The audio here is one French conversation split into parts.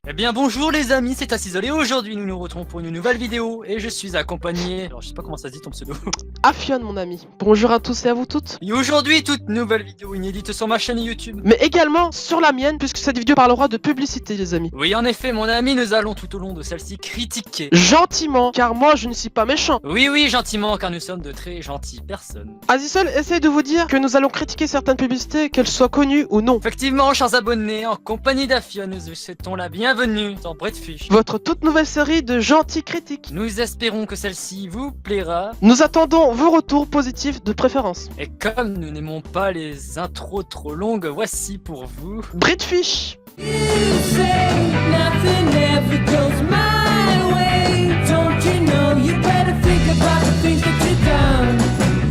Eh bien bonjour les amis, c'est Acisol et aujourd'hui nous nous retrouvons pour une nouvelle vidéo et je suis accompagné... Alors je sais pas comment ça se dit ton pseudo. Afion mon ami, bonjour à tous et à vous toutes. Et aujourd'hui toute nouvelle vidéo inédite sur ma chaîne YouTube. Mais également sur la mienne puisque cette vidéo parlera de publicité les amis. Oui en effet mon ami, nous allons tout au long de celle-ci critiquer. Gentiment, car moi je ne suis pas méchant. Oui gentiment car nous sommes de très gentilles personnes. Azisol essaye de vous dire que nous allons critiquer certaines publicités, qu'elles soient connues ou non. Effectivement chers abonnés, en compagnie d'Afion, nous vous souhaitons la bienvenue dans Breadfish. Votre toute nouvelle série de gentils critiques. Nous espérons que celle-ci vous plaira. Nous attendons vos retours positifs de préférence. Et comme nous n'aimons pas les intros trop longues, voici pour vous... Breadfish. You say nothing ever goes my way. Don't you know you better think about the things that you've done.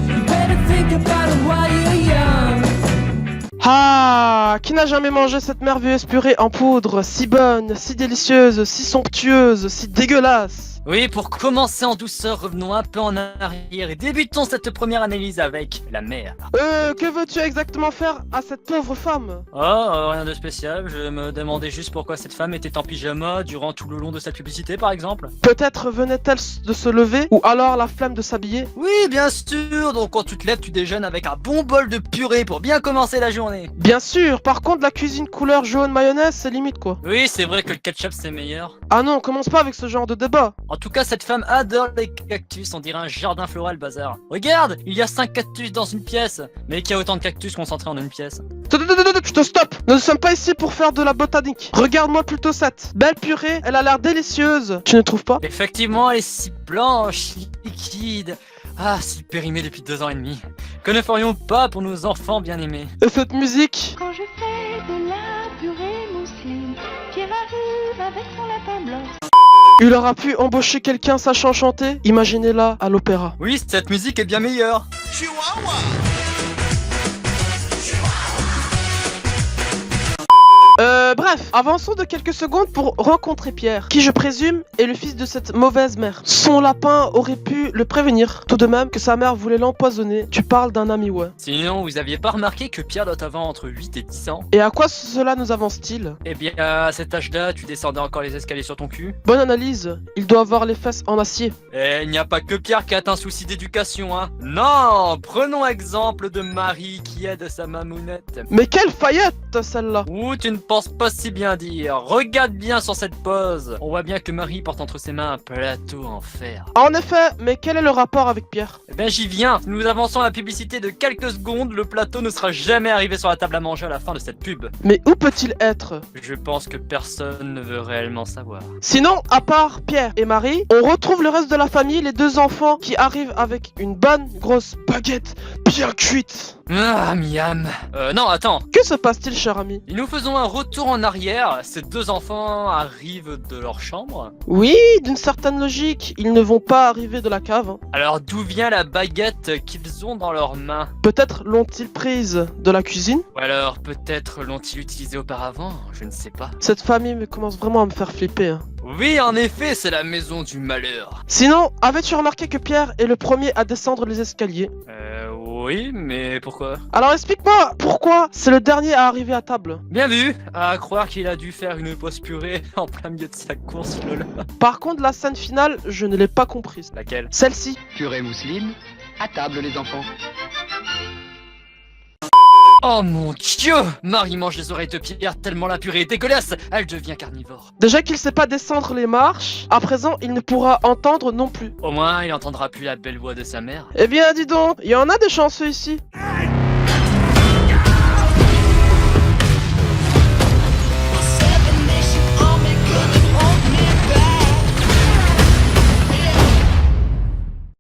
You better think about it while you're young. Ah, qui n'a jamais mangé cette merveilleuse purée en poudre, si bonne, si délicieuse, si somptueuse, si dégueulasse? Oui, pour commencer en douceur, revenons un peu en arrière et débutons cette première analyse avec la mère. Que veux-tu exactement faire à cette pauvre femme? Oh, rien de spécial, je me demandais juste pourquoi cette femme était en pyjama durant tout le long de cette publicité par exemple. Peut-être venait-elle de se lever, ou alors la flemme de s'habiller? Oui, bien sûr, donc quand tu te lèves, tu déjeunes avec un bon bol de purée pour bien commencer la journée. Bien sûr, par contre la cuisine couleur jaune mayonnaise, c'est limite quoi. Oui, c'est vrai que le ketchup c'est meilleur. Ah non, commence pas avec ce genre de débat. En tout cas, cette femme adore les cactus, on dirait un jardin floral bazar. Regarde, il y a 5 cactus dans une pièce, mais qu'il y a autant de cactus concentrés en une pièce. Je te stoppe. Nous ne sommes pas ici pour faire de la botanique. Regarde-moi plutôt cette belle purée, elle a l'air délicieuse. Tu ne trouves pas? Effectivement, elle est si blanche, liquide. Ah, si périmée depuis 2 ans et demi. Que ne ferions pas pour nos enfants bien-aimés? Et cette musique? Quand je fais de la purée mousseline, Pierre arrive avec son lapin blanc. Il aura pu embaucher quelqu'un sachant chanter? Imaginez-la à l'opéra. Oui, cette musique est bien meilleure. Bref, avançons de quelques secondes pour rencontrer Pierre, qui je présume est le fils de cette mauvaise mère. Son lapin aurait pu le prévenir, tout de même que sa mère voulait l'empoisonner. Tu parles d'un ami, ouais. Sinon, vous aviez pas remarqué que Pierre doit avoir entre 8 et 10 ans? Et à quoi cela nous avance-t-il? Eh bien, à cet âge-là, tu descendais encore les escaliers sur ton cul? Bonne analyse, il doit avoir les fesses en acier. Eh, il n'y a pas que Pierre qui a un souci d'éducation, hein. Non, prenons exemple de Marie qui aide sa mamounette. Mais quelle faillette, celle-là! Ouh, tu ne penses pas si bien dire. Regarde bien sur cette pose. On voit bien que Marie porte entre ses mains un plateau en fer. En effet, mais quel est le rapport avec Pierre? Eh ben j'y viens. Si nous avançons la publicité de quelques secondes, le plateau ne sera jamais arrivé sur la table à manger à la fin de cette pub. Mais où peut-il être? Je pense que personne ne veut réellement savoir. Sinon, à part Pierre et Marie, on retrouve le reste de la famille, les deux enfants qui arrivent avec une bonne grosse baguette bien cuite. Ah, miam. Non, attends. Que se passe-t-il, cher ami? Et nous faisons un retour en arrière. Ces deux enfants arrivent de leur chambre. Oui, d'une certaine logique, ils ne vont pas arriver de la cave. Hein. Alors d'où vient la baguette qu'ils ont dans leurs mains? Peut-être l'ont-ils prise de la cuisine? Ou alors peut-être l'ont-ils utilisée auparavant? Je ne sais pas. Cette famille me commence vraiment à me faire flipper. Hein. Oui, en effet, c'est la maison du malheur. Sinon, avais-tu remarqué que Pierre est le premier à descendre les escaliers? Oui, mais pourquoi? Alors explique-moi, pourquoi c'est le dernier à arriver à table? Bien vu, à croire qu'il a dû faire une pause purée en plein milieu de sa course, lol. Par contre, la scène finale, je ne l'ai pas comprise. Laquelle? Celle-ci. Purée mousseline, à table les enfants. Oh mon dieu! Marie mange les oreilles de Pierre tellement la purée est dégueulasse, elle devient carnivore. Déjà qu'il sait pas descendre les marches, à présent il ne pourra entendre non plus. Au moins, il entendra plus la belle voix de sa mère. Eh bien dis donc, il y en a des chanceux ici.